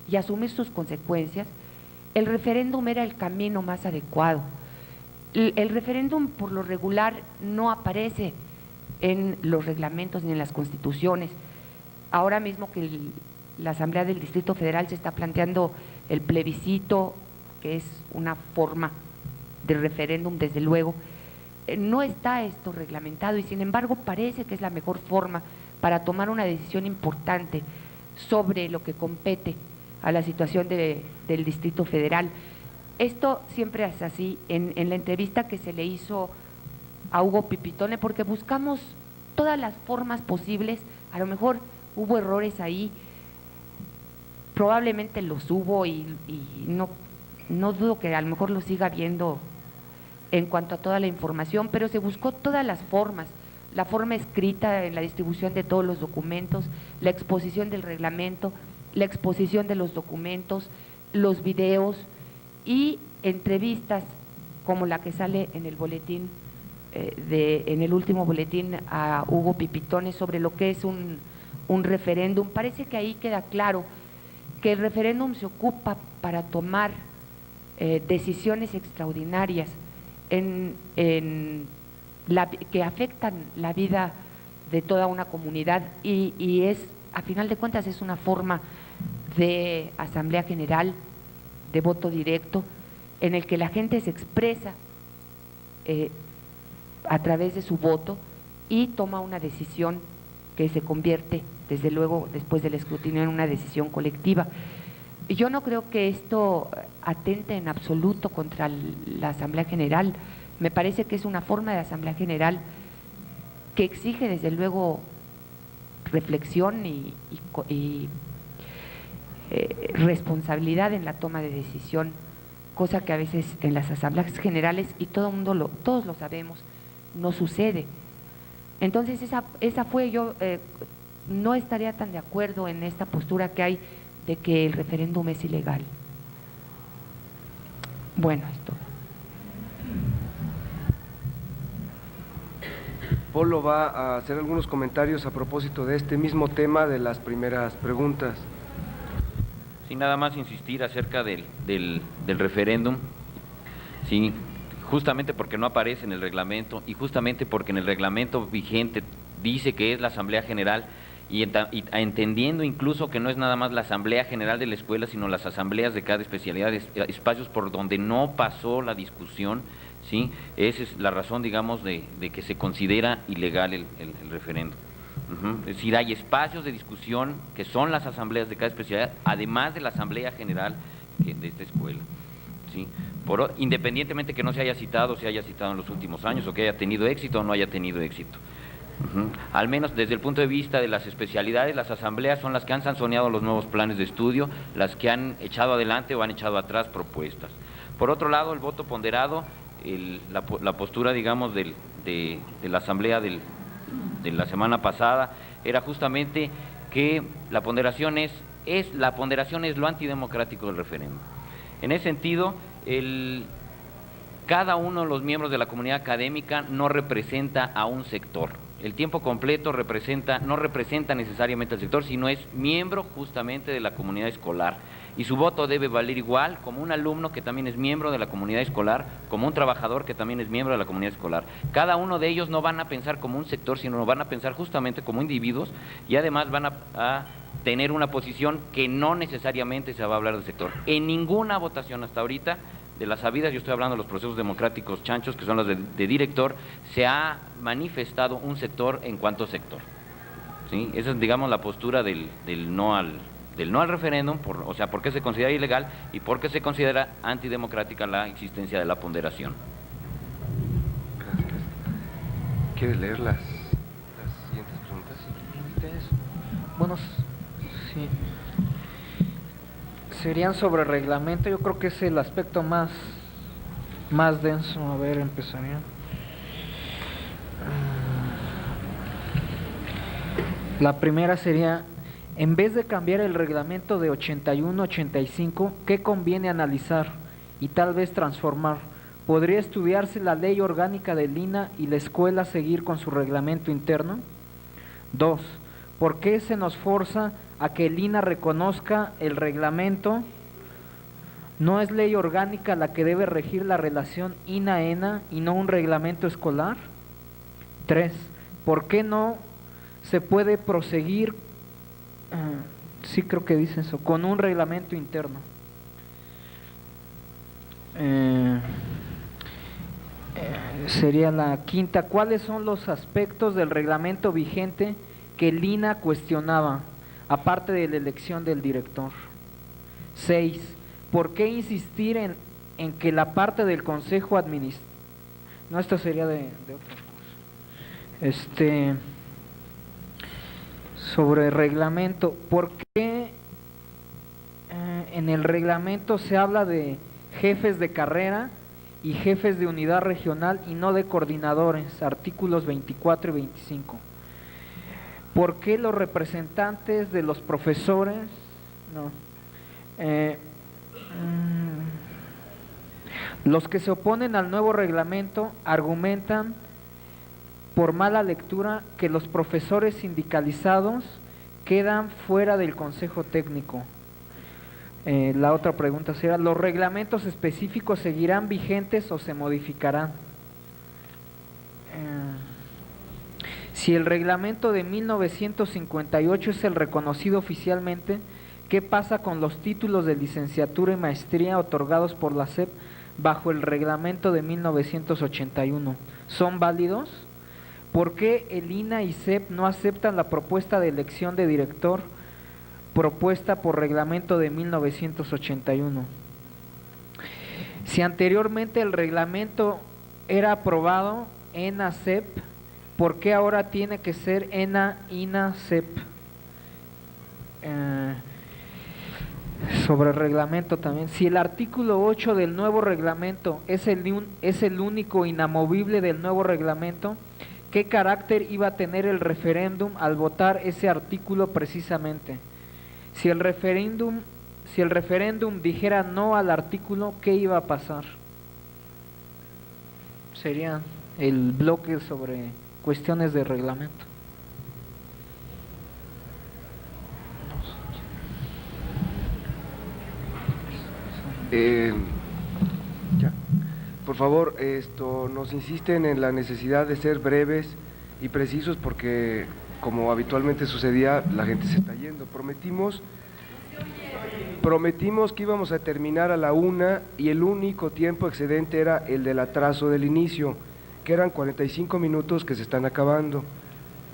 y asumir sus consecuencias, el referéndum era el camino más adecuado. El referéndum por lo regular no aparece en los reglamentos ni en las constituciones. Ahora mismo que la Asamblea del Distrito Federal se está planteando el plebiscito, que es una forma de referéndum, desde luego, no está esto reglamentado y sin embargo parece que es la mejor forma para tomar una decisión importante sobre lo que compete a la situación del Distrito Federal. Esto siempre es así. En la entrevista que se le hizo a Hugo Pipitone, porque buscamos todas las formas posibles, a lo mejor hubo errores ahí, probablemente los hubo y no dudo que a lo mejor lo siga viendo en cuanto a toda la información, pero se buscó todas las formas, la forma escrita en la distribución de todos los documentos, la exposición del reglamento, la exposición de los documentos, los videos y entrevistas como la que sale en el boletín, en el último boletín a Hugo Pipitone sobre lo que es un referéndum. Parece que ahí queda claro que el referéndum se ocupa para tomar decisiones extraordinarias que afectan la vida de toda una comunidad y es, a final de cuentas, es una forma de asamblea general, de voto directo, en el que la gente se expresa a través de su voto y toma una decisión que se convierte, desde luego, después del escrutinio, en una decisión colectiva. Yo no creo que esto atente en absoluto contra la Asamblea General. Me parece que es una forma de Asamblea General que exige, desde luego, reflexión y responsabilidad en la toma de decisión, cosa que a veces en las asambleas generales, y todos lo sabemos, no sucede. Entonces esa fue, yo no estaría tan de acuerdo en esta postura que hay de que el referéndum es ilegal. Bueno, esto. Polo va a hacer algunos comentarios a propósito de este mismo tema de las primeras preguntas. Sí, nada más insistir acerca del referéndum, sí, justamente porque no aparece en el reglamento y justamente porque en el reglamento vigente dice que es la Asamblea General y entendiendo incluso que no es nada más la Asamblea General de la escuela, sino las asambleas de cada especialidad, espacios por donde no pasó la discusión, ¿sí? Esa es la razón, digamos, de que se considera ilegal el referéndum. Es decir, hay espacios de discusión que son las asambleas de cada especialidad, además de la Asamblea General de esta escuela, ¿sí? Independientemente que no se haya citado en los últimos años, o que haya tenido éxito o no haya tenido éxito. Al menos desde el punto de vista de las especialidades, las asambleas son las que han sancionado los nuevos planes de estudio, las que han echado adelante o han echado atrás propuestas. Por otro lado, el voto ponderado, la postura, digamos, de la asamblea de la semana pasada era justamente que la ponderación es lo antidemocrático del referéndum. En ese sentido, cada uno de los miembros de la comunidad académica no representa a un sector. El tiempo completo no representa necesariamente al sector, sino es miembro justamente de la comunidad escolar. Y su voto debe valer igual como un alumno que también es miembro de la comunidad escolar, como un trabajador que también es miembro de la comunidad escolar. Cada uno de ellos no van a pensar como un sector, sino van a pensar justamente como individuos y además van a tener una posición que no necesariamente se va a hablar del sector. En ninguna votación hasta ahorita, de las habidas, yo estoy hablando de los procesos democráticos chanchos, que son los de director, se ha manifestado un sector en cuanto sector, ¿sí? Esa es, digamos, la postura del no al referéndum, o sea, por qué se considera ilegal y por qué se considera antidemocrática la existencia de la ponderación. Gracias. ¿Quieres leer las siguientes preguntas? Bueno, sí. Serían sobre reglamento, yo creo que es el aspecto más denso. A ver, empezaría. La primera sería, en vez de cambiar el reglamento de 81-85, ¿qué conviene analizar y tal vez transformar? ¿Podría estudiarse la ley orgánica del INAH y la escuela seguir con su reglamento interno? 2. ¿Por qué se nos forza a que el INA reconozca el reglamento? ¿No es ley orgánica la que debe regir la relación INA-ENA y no un reglamento escolar? 3. ¿Por qué no se puede proseguir, sí creo que dice eso, con un reglamento interno? Sería la quinta. ¿Cuáles son los aspectos del reglamento vigente que el INA cuestionaba, aparte de la elección del director? 6. ¿Por qué insistir en que la parte del Consejo Administrativo? No, esto sería de otra cosa. Sobre reglamento, ¿por qué en el reglamento se habla de jefes de carrera y jefes de unidad regional y no de coordinadores? Artículos 24 y 25. ¿Por qué los representantes de los profesores? No. Los que se oponen al nuevo reglamento argumentan por mala lectura que los profesores sindicalizados quedan fuera del Consejo Técnico. La otra pregunta será, ¿los reglamentos específicos seguirán vigentes o se modificarán? Si el reglamento de 1958 es el reconocido oficialmente, ¿qué pasa con los títulos de licenciatura y maestría otorgados por la SEP bajo el reglamento de 1981? ¿Son válidos? ¿Por qué el INA y SEP no aceptan la propuesta de elección de director propuesta por reglamento de 1981? Si anteriormente el reglamento era aprobado ENA-SEP, ¿por qué ahora tiene que ser ENA-INA-SEP? Sobre el reglamento también, si el artículo 8 del nuevo reglamento es el único inamovible del nuevo reglamento, ¿qué carácter iba a tener el referéndum al votar ese artículo precisamente? Si el referéndum dijera no al artículo, ¿qué iba a pasar? Sería el bloque sobre cuestiones de reglamento. Por favor, nos insisten en la necesidad de ser breves y precisos porque, como habitualmente sucedía, la gente se está yendo. Prometimos que íbamos a terminar a la 1 y el único tiempo excedente era el del atraso del inicio, que eran 45 minutos que se están acabando.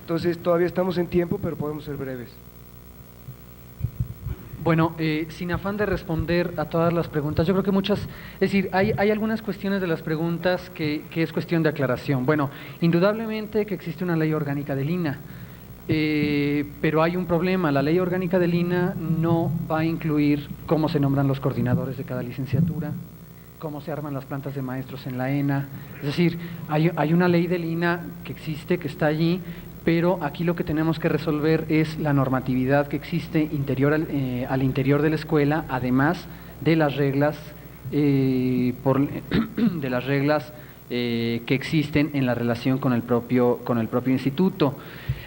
Entonces todavía estamos en tiempo, pero podemos ser breves. Bueno, sin afán de responder a todas las preguntas, yo creo que es decir, hay algunas cuestiones de las preguntas que es cuestión de aclaración. Bueno, indudablemente que existe una ley orgánica del INA, pero hay un problema, la ley orgánica del INA no va a incluir cómo se nombran los coordinadores de cada licenciatura, cómo se arman las plantas de maestros en la ENA, es decir, hay una ley del INA que existe, que está allí, pero aquí lo que tenemos que resolver es la normatividad que existe al interior de la escuela, además de las reglas que existen en la relación con el propio instituto.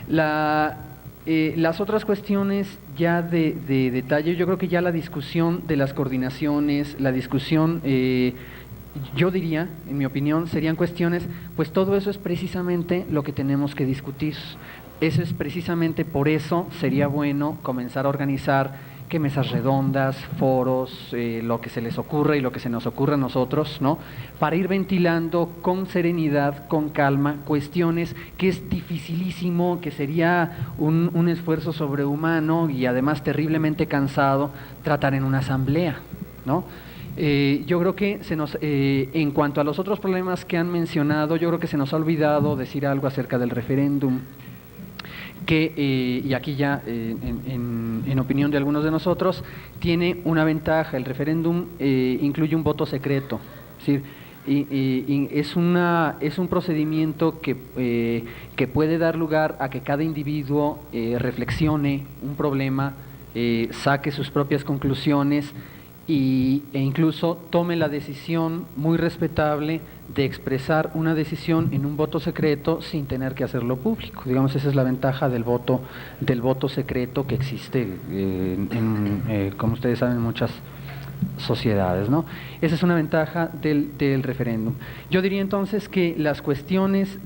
Las otras cuestiones ya de detalle, yo creo que ya la discusión de las coordinaciones, la discusión, yo diría, en mi opinión, serían cuestiones, pues todo eso es precisamente lo que tenemos que discutir. Eso es precisamente por eso sería bueno comenzar a organizar que mesas redondas, foros, lo que se les ocurra y lo que se nos ocurra a nosotros, ¿no? Para ir ventilando con serenidad, con calma, cuestiones que es dificilísimo, que sería un esfuerzo sobrehumano y además terriblemente cansado tratar en una asamblea, ¿no? Yo creo que en cuanto a los otros problemas que han mencionado, yo creo que se nos ha olvidado decir algo acerca del referéndum, que, y aquí ya en opinión de algunos de nosotros, tiene una ventaja. El referéndum incluye un voto secreto, es decir, es un procedimiento que puede dar lugar a que cada individuo reflexione un problema, saque sus propias conclusiones e incluso tome la decisión muy respetable de expresar una decisión en un voto secreto sin tener que hacerlo público. Digamos, esa es la ventaja del voto secreto que existe, como ustedes saben, en muchas sociedades, ¿no? Esa es una ventaja del referéndum. Yo diría entonces que las cuestiones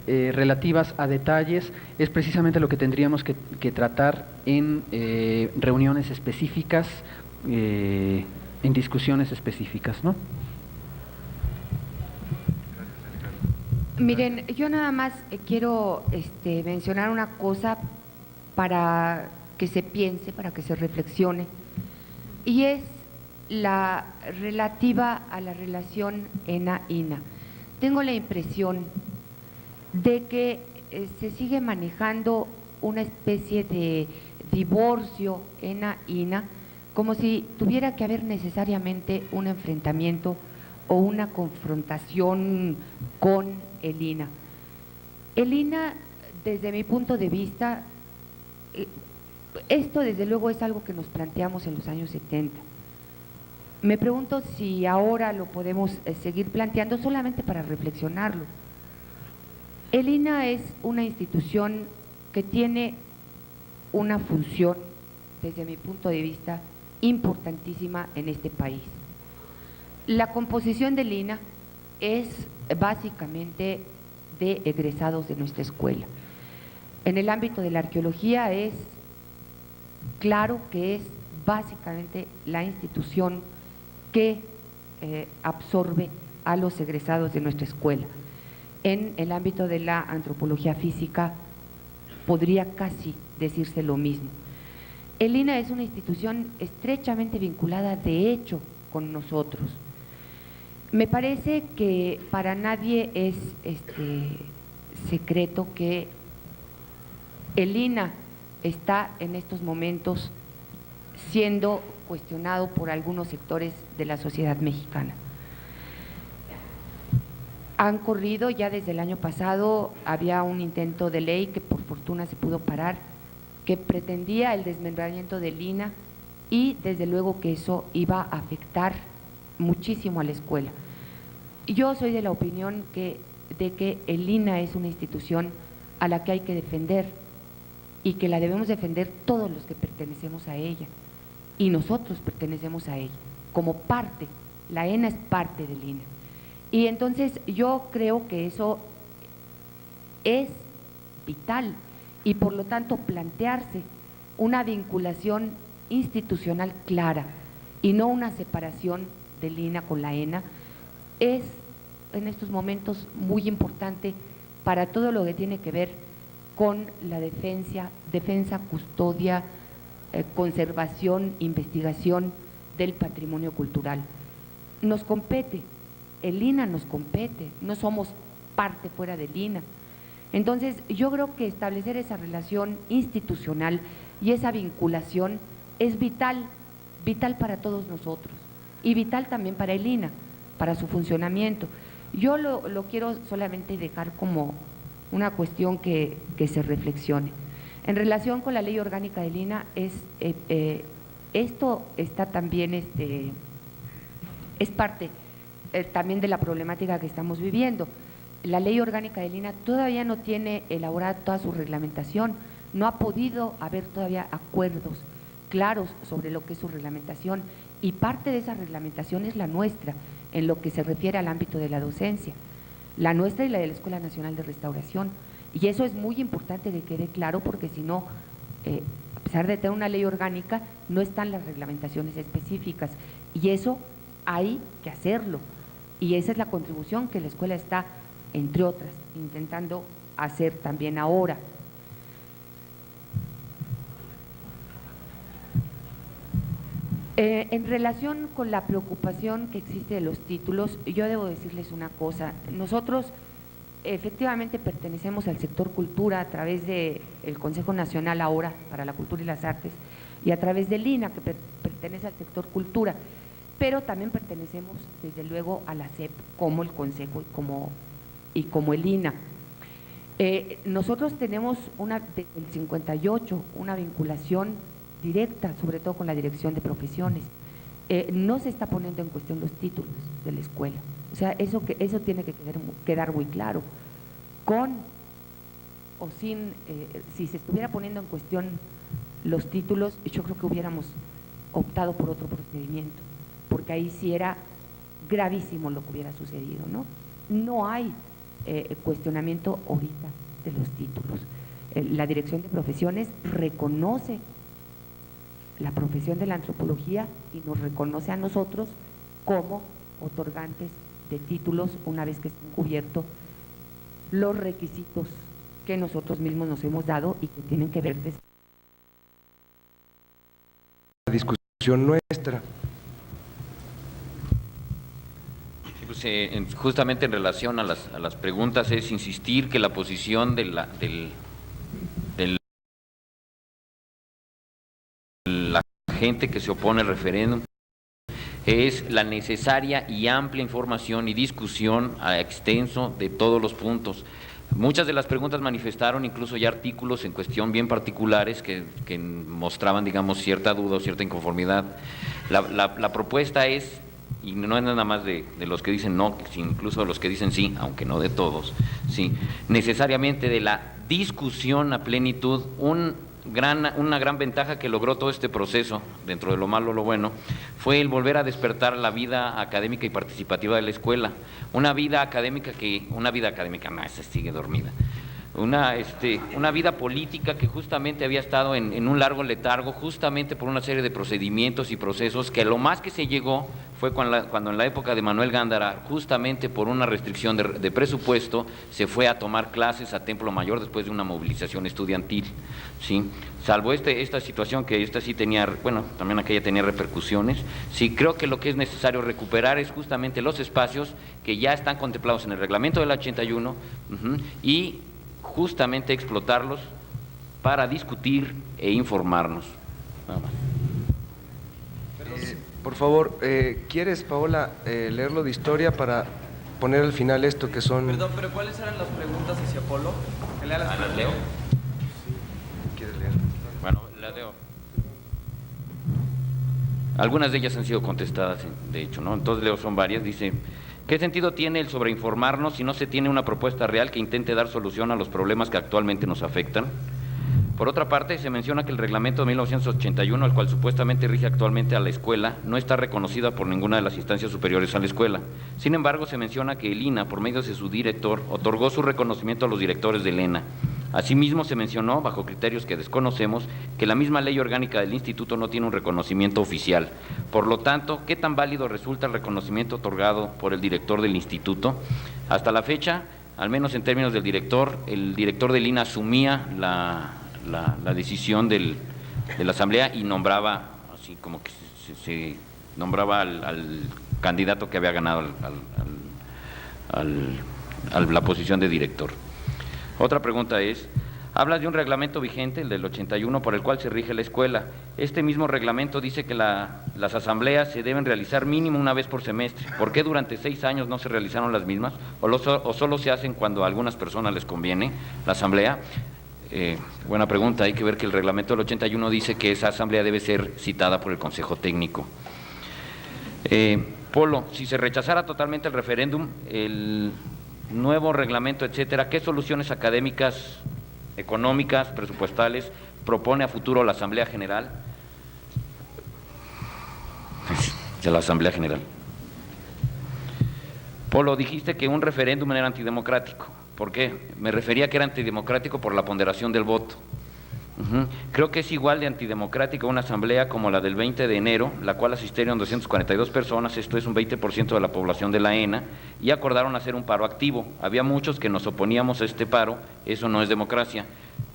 relativas a detalles es precisamente lo que tendríamos que tratar en reuniones específicas, en discusiones específicas, ¿no? Miren, yo nada más quiero mencionar una cosa para que se piense, para que se reflexione, y es la relativa a la relación ENA-INA. Tengo la impresión de que se sigue manejando una especie de divorcio ENA-INA, como si tuviera que haber necesariamente un enfrentamiento o una confrontación con el INA. El INA, desde mi punto de vista, esto desde luego es algo que nos planteamos en los años 70. Me pregunto si ahora lo podemos seguir planteando solamente para reflexionarlo. El INA es una institución que tiene una función, desde mi punto de vista, importantísima en este país. La composición del INA es básicamente de egresados de nuestra escuela. En el ámbito de la arqueología es claro que es básicamente la institución que absorbe a los egresados de nuestra escuela. En el ámbito de la antropología física podría casi decirse lo mismo. El INA es una institución estrechamente vinculada de hecho con nosotros. Me parece que para nadie es secreto que el INA está en estos momentos siendo cuestionado por algunos sectores de la sociedad mexicana. Han corrido ya desde el año pasado, había un intento de ley que por fortuna se pudo parar, que pretendía el desmembramiento del INA y desde luego que eso iba a afectar muchísimo a la escuela. Yo soy de la opinión de que el INA es una institución a la que hay que defender y que la debemos defender todos los que pertenecemos a ella, y nosotros pertenecemos a ella, como parte, la ENA es parte del INA. Y entonces yo creo que eso es vital y por lo tanto plantearse una vinculación institucional clara y no una separación del INA con la ENA es en estos momentos muy importante para todo lo que tiene que ver con la defensa, custodia, conservación, investigación del patrimonio cultural. Nos compete, el INA nos compete, no somos parte fuera del INA. Entonces, yo creo que establecer esa relación institucional y esa vinculación es vital, vital para todos nosotros y vital también para el INA, para su funcionamiento. Yo lo quiero solamente dejar como una cuestión que se reflexione. En relación con la ley orgánica del INA, esto está también, es parte también de la problemática que estamos viviendo. La ley orgánica del INA todavía no tiene elaborada toda su reglamentación, no ha podido haber todavía acuerdos claros sobre lo que es su reglamentación, y parte de esa reglamentación es la nuestra, en lo que se refiere al ámbito de la docencia, la nuestra y la de la Escuela Nacional de Restauración, y eso es muy importante que quede claro, porque si no, a pesar de tener una ley orgánica, no están las reglamentaciones específicas, y eso hay que hacerlo, y esa es la contribución que la escuela está, entre otras, intentando hacer también ahora. En relación con la preocupación que existe de los títulos, yo debo decirles una cosa. Nosotros efectivamente pertenecemos al sector cultura a través del Consejo Nacional ahora para la Cultura y las Artes y a través del INA, que pertenece al sector cultura, pero también pertenecemos desde luego a la SEP como el Consejo y como el INA. Nosotros tenemos desde el 58 una vinculación directa, sobre todo con la dirección de profesiones. No se está poniendo en cuestión los títulos de la escuela. O sea, eso tiene que quedar muy claro. Con o sin, si se estuviera poniendo en cuestión los títulos, yo creo que hubiéramos optado por otro procedimiento, porque ahí sí era gravísimo lo que hubiera sucedido, ¿no? No hay cuestionamiento ahorita de los títulos. La dirección de profesiones reconoce la profesión de la antropología y nos reconoce a nosotros como otorgantes de títulos una vez que estén cubiertos los requisitos que nosotros mismos nos hemos dado y que tienen que ver desde la discusión nuestra. Sí, pues, justamente en relación a las preguntas es insistir que la posición de la gente que se opone al referéndum es la necesaria y amplia información y discusión a extenso de todos los puntos. Muchas de las preguntas manifestaron incluso ya artículos en cuestión bien particulares que mostraban, digamos, cierta duda o cierta inconformidad. La propuesta es, y no es nada más de los que dicen no, incluso de los que dicen sí, aunque no de todos, sí, necesariamente de la discusión a plenitud. Una gran ventaja que logró todo este proceso, dentro de lo malo lo bueno, fue el volver a despertar la vida académica y participativa de la escuela. Una vida académica, no, esa sigue dormida. Una vida política que justamente había estado en un largo letargo, justamente por una serie de procedimientos y procesos que lo más que se llegó fue cuando en la época de Manuel Gándara, justamente por una restricción de presupuesto, se fue a tomar clases a Templo Mayor después de una movilización estudiantil, ¿sí? Salvo esta situación, que esta sí tenía, bueno, también aquella tenía repercusiones. Sí, creo que lo que es necesario recuperar es justamente los espacios que ya están contemplados en el reglamento del 81 y justamente explotarlos para discutir e informarnos. Nada más. Por favor, ¿quieres, Paola, leerlo de historia para poner al final esto que son… Perdón, pero ¿cuáles eran las preguntas hacia Polo? ¿Que lea las ¿Las leo? ¿Quieres leer? Bueno, las leo. Algunas de ellas han sido contestadas, de hecho, ¿no? Entonces leo, son varias. Dice: ¿qué sentido tiene el sobreinformarnos si no se tiene una propuesta real que intente dar solución a los problemas que actualmente nos afectan? Por otra parte, se menciona que el reglamento de 1981, el cual supuestamente rige actualmente a la escuela, no está reconocida por ninguna de las instancias superiores a la escuela. Sin embargo, se menciona que el INAH, por medio de su director, otorgó su reconocimiento a los directores del ENA. Asimismo, se mencionó, bajo criterios que desconocemos, que la misma ley orgánica del instituto no tiene un reconocimiento oficial. Por lo tanto, ¿qué tan válido resulta el reconocimiento otorgado por el director del instituto? Hasta la fecha, al menos en términos del director, el director del INAH asumía la decisión de la asamblea y nombraba, así como que se nombraba al candidato que había ganado a la posición de director. Otra pregunta es: hablas de un reglamento vigente, el del 81, por el cual se rige la escuela. Este mismo reglamento dice que las asambleas se deben realizar mínimo una vez por semestre. ¿Por qué durante 6 años no se realizaron las mismas? ¿O solo se hacen cuando a algunas personas les conviene la asamblea? Buena pregunta. Hay que ver que el reglamento del 81 dice que esa asamblea debe ser citada por el Consejo Técnico. Polo, si se rechazara totalmente el referéndum, el nuevo reglamento, etcétera, ¿qué soluciones académicas, económicas, presupuestales propone a futuro la Asamblea General? De la Asamblea General. Polo, dijiste que un referéndum era antidemocrático. ¿Por qué? Me refería que era antidemocrático por la ponderación del voto. Creo que es igual de antidemocrática una asamblea como la del 20 de enero, la cual asistieron 242 personas, esto es un 20% de la población de la ENA, y acordaron hacer un paro activo. Había muchos que nos oponíamos a este paro, eso no es democracia.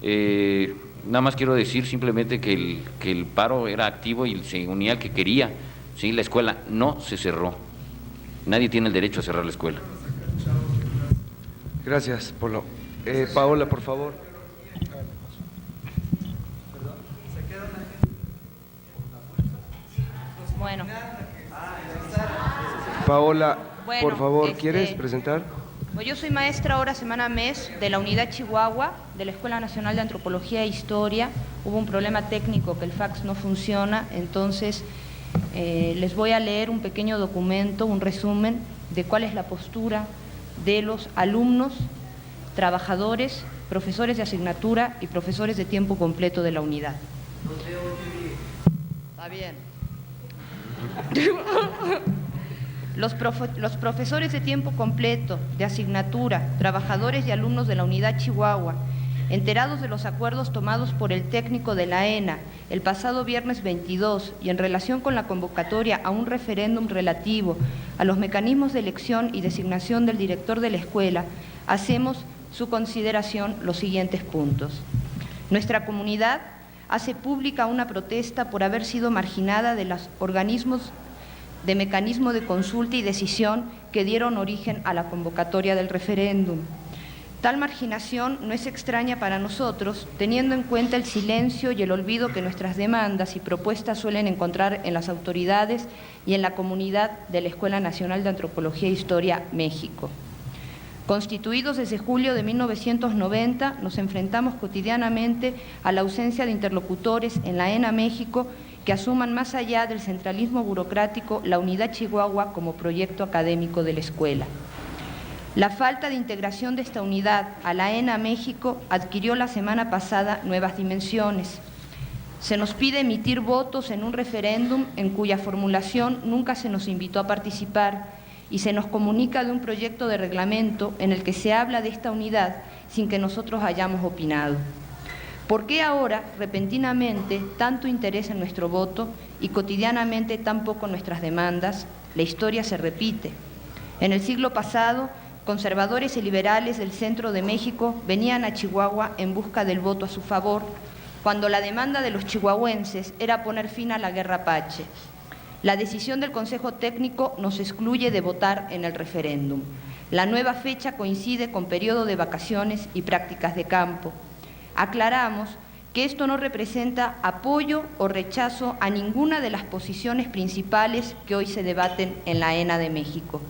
Nada más quiero decir simplemente que el paro era activo y se unía al que quería. ¿Sí? La escuela no se cerró. Nadie tiene el derecho a cerrar la escuela. Gracias, Polo. Paola, por favor. Bueno. Paola, Bueno, por favor, ¿quieres presentar? Pues yo soy maestra ahora semana mes de la unidad Chihuahua de la Escuela Nacional de Antropología e Historia. Hubo un problema técnico que el fax no funciona, entonces les voy a leer un pequeño documento, un resumen de cuál es la postura de los alumnos, trabajadores, profesores de asignatura y profesores de tiempo completo de la unidad. Está bien. Los profesores de tiempo completo, de asignatura, trabajadores y alumnos de la unidad Chihuahua, enterados de los acuerdos tomados por el técnico de la ENA el pasado viernes 22 y en relación con la convocatoria a un referéndum relativo a los mecanismos de elección y designación del director de la escuela, hacemos su consideración los siguientes puntos. Nuestra comunidad hace pública una protesta por haber sido marginada de los organismos de mecanismo de consulta y decisión que dieron origen a la convocatoria del referéndum. Tal marginación no es extraña para nosotros, teniendo en cuenta el silencio y el olvido que nuestras demandas y propuestas suelen encontrar en las autoridades y en la comunidad de la Escuela Nacional de Antropología e Historia, México. Constituidos desde julio de 1990, nos enfrentamos cotidianamente a la ausencia de interlocutores en la ENA México que asuman más allá del centralismo burocrático la unidad Chihuahua como proyecto académico de la escuela. La falta de integración de esta unidad a la ENA México adquirió la semana pasada nuevas dimensiones. Se nos pide emitir votos en un referéndum en cuya formulación nunca se nos invitó a participar y se nos comunica de un proyecto de reglamento en el que se habla de esta unidad sin que nosotros hayamos opinado. ¿Por qué ahora, repentinamente, tanto interés en nuestro voto y cotidianamente tan poco nuestras demandas? La historia se repite. En el siglo pasado, conservadores y liberales del centro de México venían a Chihuahua en busca del voto a su favor, cuando la demanda de los chihuahuenses era poner fin a la guerra apache. La decisión del Consejo Técnico nos excluye de votar en el referéndum. La nueva fecha coincide con periodo de vacaciones y prácticas de campo. Aclaramos que esto no representa apoyo o rechazo a ninguna de las posiciones principales que hoy se debaten en la ENA de México.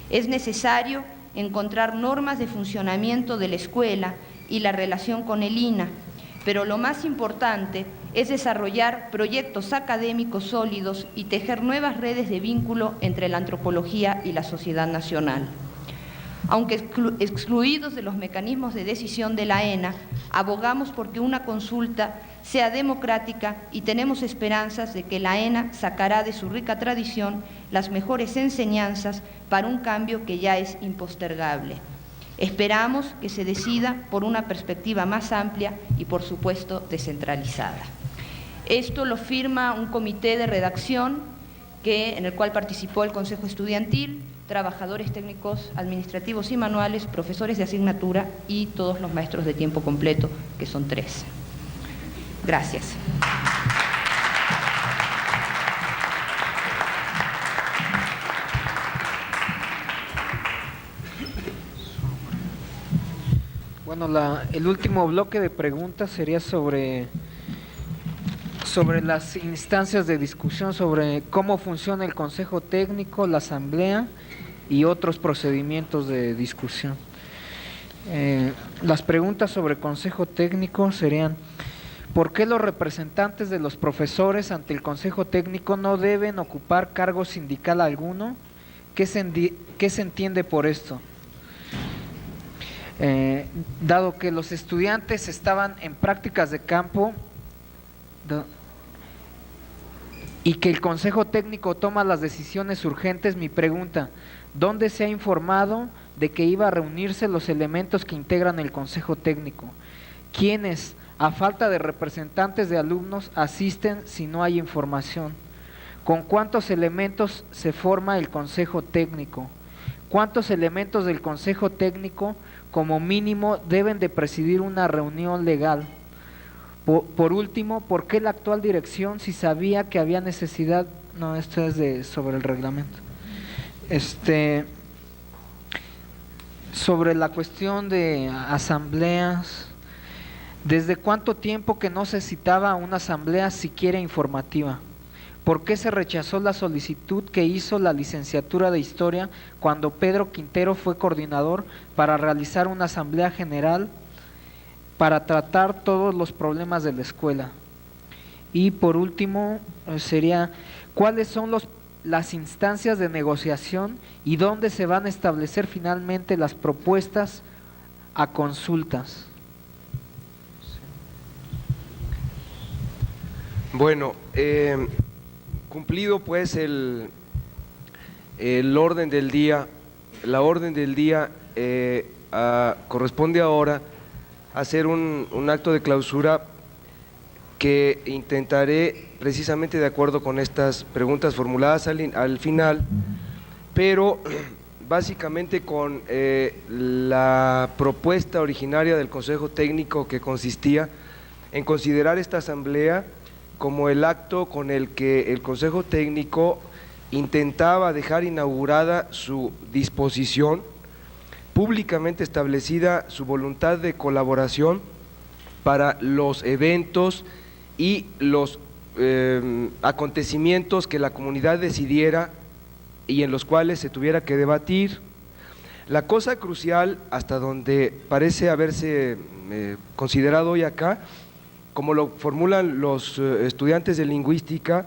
Es necesario encontrar normas de funcionamiento de la escuela y la relación con el INAH, pero lo más importante es desarrollar proyectos académicos sólidos y tejer nuevas redes de vínculo entre la antropología y la sociedad nacional. Aunque excluidos de los mecanismos de decisión de la ENA, abogamos porque una consulta sea democrática y tenemos esperanzas de que la ENA sacará de su rica tradición las mejores enseñanzas para un cambio que ya es impostergable. Esperamos que se decida por una perspectiva más amplia y, por supuesto, descentralizada. Esto lo firma un comité de redacción en el cual participó el Consejo Estudiantil, trabajadores técnicos, administrativos y manuales, profesores de asignatura y todos los maestros de tiempo completo, que son 3. Gracias. Bueno, el último bloque de preguntas sería sobre las instancias de discusión, sobre cómo funciona el Consejo Técnico, la Asamblea y otros procedimientos de discusión. Las preguntas sobre el Consejo Técnico serían: ¿por qué los representantes de los profesores ante el Consejo Técnico no deben ocupar cargo sindical alguno? ¿Qué se entiende por esto? Dado que los estudiantes estaban en prácticas de campo y que el Consejo Técnico toma las decisiones urgentes, mi pregunta: ¿dónde se ha informado de que iba a reunirse los elementos que integran el Consejo Técnico? ¿Quiénes, a falta de representantes de alumnos, asisten si no hay información? ¿Con cuántos elementos se forma el Consejo Técnico? ¿Cuántos elementos del Consejo Técnico, como mínimo, deben de presidir una reunión legal? Por último, ¿por qué la actual dirección, si sabía que había necesidad? No, esto es sobre el reglamento. Sobre la cuestión de asambleas, ¿desde cuánto tiempo que no se citaba una asamblea siquiera informativa? ¿Por qué se rechazó la solicitud que hizo la licenciatura de Historia cuando Pedro Quintero fue coordinador para realizar una asamblea general para tratar todos los problemas de la escuela? Y por último sería, ¿cuáles son las instancias de negociación y dónde se van a establecer finalmente las propuestas a consultas? Bueno, cumplido pues el orden del día, la orden del día corresponde ahora hacer un acto de clausura que intentaré precisamente de acuerdo con estas preguntas formuladas al final, pero básicamente con la propuesta originaria del Consejo Técnico, que consistía en considerar esta asamblea como el acto con el que el Consejo Técnico intentaba dejar inaugurada su disposición, públicamente establecida su voluntad de colaboración para los eventos y los acontecimientos que la comunidad decidiera y en los cuales se tuviera que debatir. La cosa crucial, hasta donde parece haberse considerado hoy acá, como lo formulan los estudiantes de lingüística,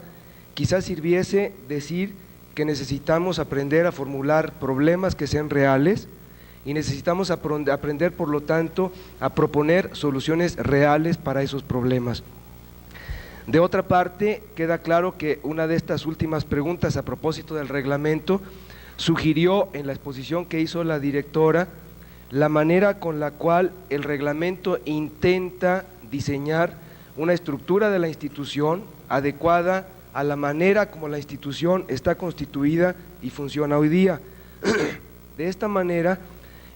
quizás sirviese decir que necesitamos aprender a formular problemas que sean reales y necesitamos aprender, por lo tanto, a proponer soluciones reales para esos problemas. De otra parte, queda claro que una de estas últimas preguntas a propósito del reglamento sugirió en la exposición que hizo la directora la manera con la cual el reglamento intenta diseñar una estructura de la institución adecuada a la manera como la institución está constituida y funciona hoy día. De esta manera,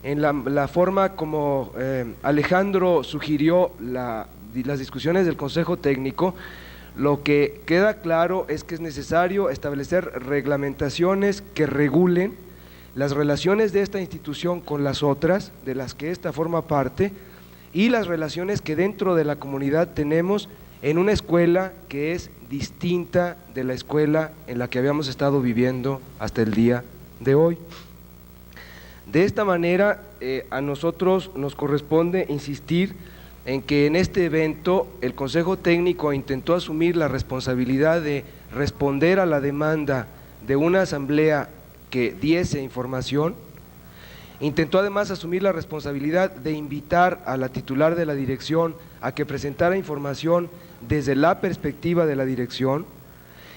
en la forma como Alejandro sugirió las discusiones del Consejo Técnico, lo que queda claro es que es necesario establecer reglamentaciones que regulen las relaciones de esta institución con las otras, de las que ésta forma parte, y las relaciones que dentro de la comunidad tenemos en una escuela que es distinta de la escuela en la que habíamos estado viviendo hasta el día de hoy. De esta manera, a nosotros nos corresponde insistir en que en este evento el Consejo Técnico intentó asumir la responsabilidad de responder a la demanda de una asamblea que diese información. Intentó además asumir la responsabilidad de invitar a la titular de la dirección a que presentara información desde la perspectiva de la dirección,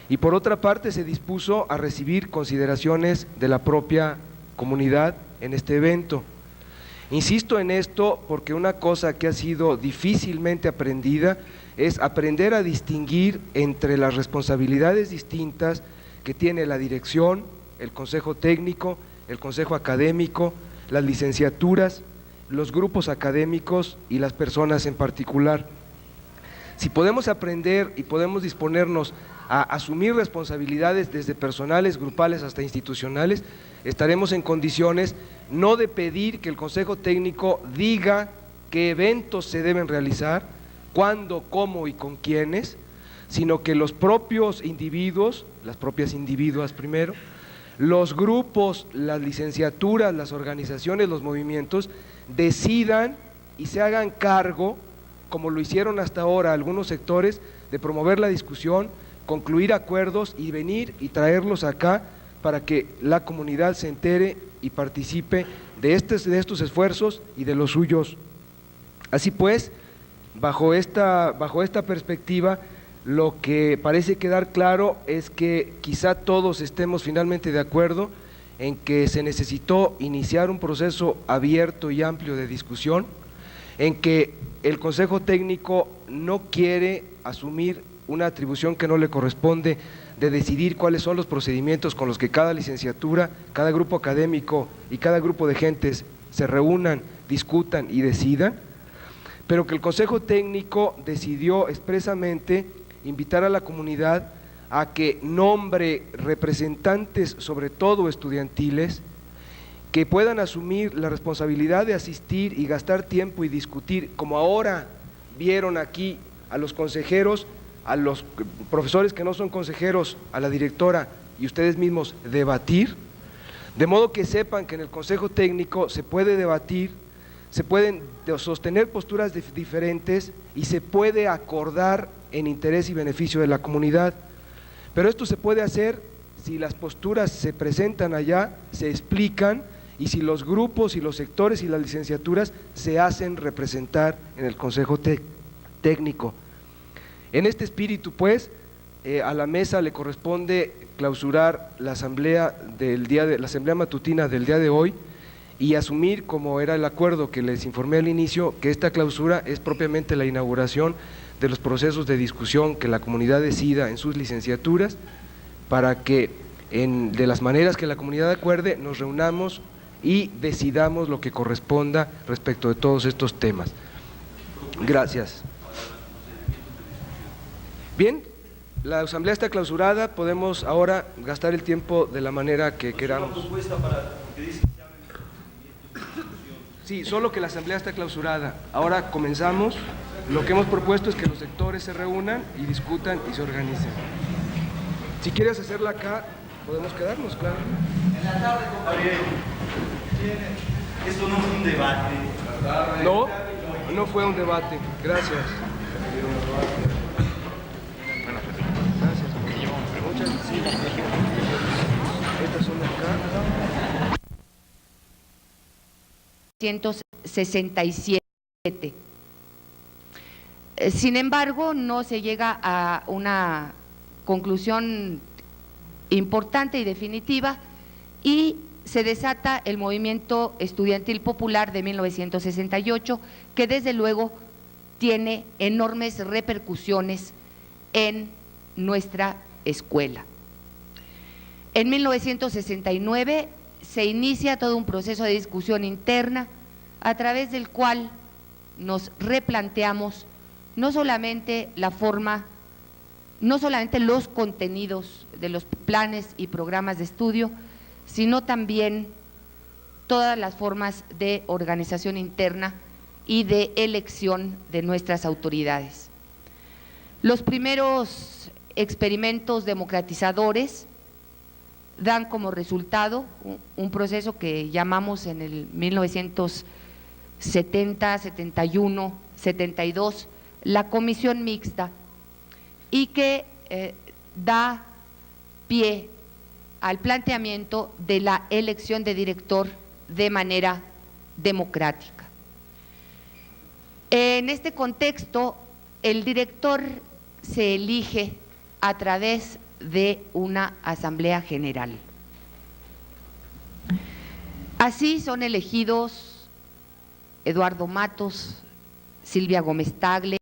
y por otra parte se dispuso a recibir consideraciones de la propia comunidad en este evento. Insisto en esto porque una cosa que ha sido difícilmente aprendida es aprender a distinguir entre las responsabilidades distintas que tiene la dirección, el Consejo Técnico, el Consejo Académico, las licenciaturas, los grupos académicos y las personas en particular. Si podemos aprender y podemos disponernos a asumir responsabilidades desde personales, grupales hasta institucionales, estaremos en condiciones no de pedir que el Consejo Técnico diga qué eventos se deben realizar, cuándo, cómo y con quiénes, sino que los propios individuos, las propias individuas primero, los grupos, las licenciaturas, las organizaciones, los movimientos, decidan y se hagan cargo, como lo hicieron hasta ahora algunos sectores, de promover la discusión, concluir acuerdos y venir y traerlos acá para que la comunidad se entere y participe de estos esfuerzos y de los suyos. Así pues, bajo esta perspectiva, lo que parece quedar claro es que quizá todos estemos finalmente de acuerdo en que se necesitó iniciar un proceso abierto y amplio de discusión, en que el Consejo Técnico no quiere asumir una atribución que no le corresponde de decidir cuáles son los procedimientos con los que cada licenciatura, cada grupo académico y cada grupo de gentes se reúnan, discutan y decidan, pero que el Consejo Técnico decidió expresamente invitar a la comunidad a que nombre representantes, sobre todo estudiantiles, que puedan asumir la responsabilidad de asistir y gastar tiempo y discutir, como ahora vieron aquí a los consejeros a los profesores que no son consejeros, a la directora y ustedes mismos debatir, de modo que sepan que en el Consejo Técnico se puede debatir, se pueden sostener posturas diferentes y se puede acordar en interés y beneficio de la comunidad. Pero esto se puede hacer si las posturas se presentan allá, se explican, y si los grupos y los sectores y las licenciaturas se hacen representar en el Consejo Técnico. En este espíritu, pues, a la mesa le corresponde clausurar la asamblea la asamblea matutina del día de hoy y asumir, como era el acuerdo que les informé al inicio, que esta clausura es propiamente la inauguración de los procesos de discusión que la comunidad decida en sus licenciaturas, para que de las maneras que la comunidad acuerde nos reunamos y decidamos lo que corresponda respecto de todos estos temas. Gracias. Bien, la asamblea está clausurada, podemos ahora gastar el tiempo de la manera que queramos. Sí, solo que la asamblea está clausurada. Ahora comenzamos. Lo que hemos propuesto es que los sectores se reúnan y discutan y se organicen. Si quieres hacerla acá, podemos quedarnos, claro. En la tarde, compañero. Esto no fue un debate. No, no fue un debate. Gracias. Gracias. Muchas gracias. Estas son acá. 167. Sin embargo, no se llega a una conclusión importante y definitiva y se desata el movimiento estudiantil popular de 1968, que desde luego tiene enormes repercusiones en nuestra escuela. En 1969 se inicia todo un proceso de discusión interna a través del cual nos replanteamos no solamente la forma, no solamente los contenidos de los planes y programas de estudio, sino también todas las formas de organización interna y de elección de nuestras autoridades. Los primeros experimentos democratizadores dan como resultado un proceso que llamamos en el 1970, 71, 72, la comisión mixta, y que da pie al planteamiento de la elección de director de manera democrática. En este contexto, el director se elige a través de una asamblea general. Así son elegidos Eduardo Matos, Silvia Gómez Tagle,